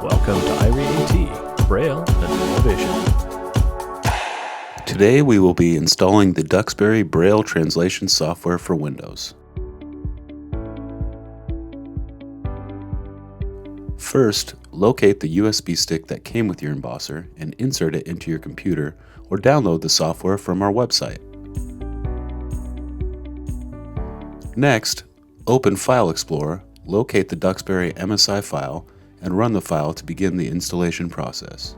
Welcome to Irie-AT, Braille and Innovation. Today we will be installing the Duxbury Braille translation software for Windows. First, locate the USB stick that came with your embosser and insert it into your computer or download the software from our website. Next, open File Explorer, locate the Duxbury MSI file, and run the file to begin the installation process.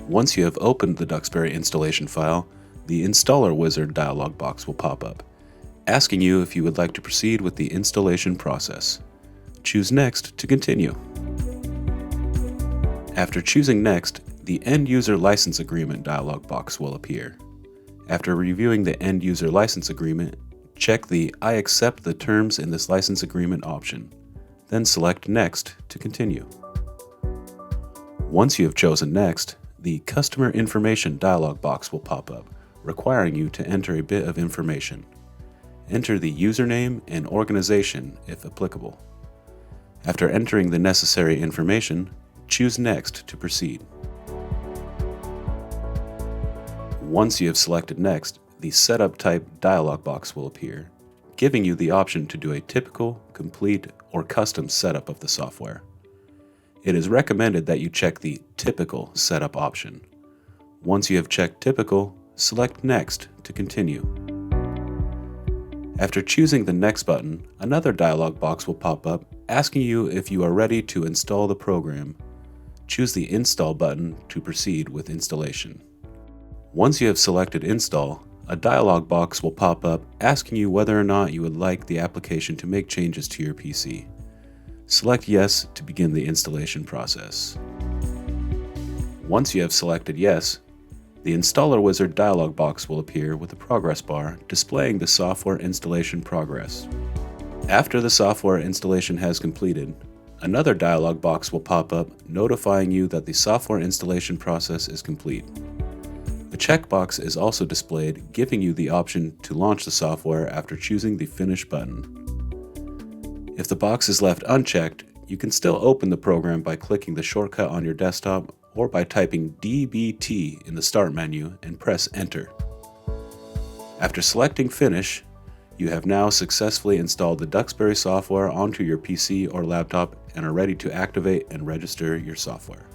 Once you have opened the Duxbury installation file, the Installer Wizard dialog box will pop up, asking you if you would like to proceed with the installation process. Choose Next to continue. After choosing Next, the End User License Agreement dialog box will appear. After reviewing the End User License Agreement, check the I accept the terms in this license agreement option, then select Next to continue. Once you have chosen Next, the Customer Information dialog box will pop up, requiring you to enter a bit of information. Enter the username and organization if applicable. After entering the necessary information, choose Next to proceed. Once you have selected Next, the Setup Type dialog box will appear, giving you the option to do a typical, complete, or custom setup of the software. It is recommended that you check the Typical setup option. Once you have checked Typical, select Next to continue. After choosing the Next button, another dialog box will pop up asking you if you are ready to install the program. Choose the Install button to proceed with installation. Once you have selected Install, a dialog box will pop up asking you whether or not you would like the application to make changes to your PC. Select Yes to begin the installation process. Once you have selected Yes, the Installer Wizard dialog box will appear with a progress bar displaying the software installation progress. After the software installation has completed, another dialog box will pop up notifying you that the software installation process is complete. A checkbox is also displayed giving you the option to launch the software after choosing the Finish button. If the box is left unchecked, you can still open the program by clicking the shortcut on your desktop or by typing DBT in the Start menu and press Enter. After selecting Finish, you have now successfully installed the Duxbury software onto your PC or laptop and are ready to activate and register your software.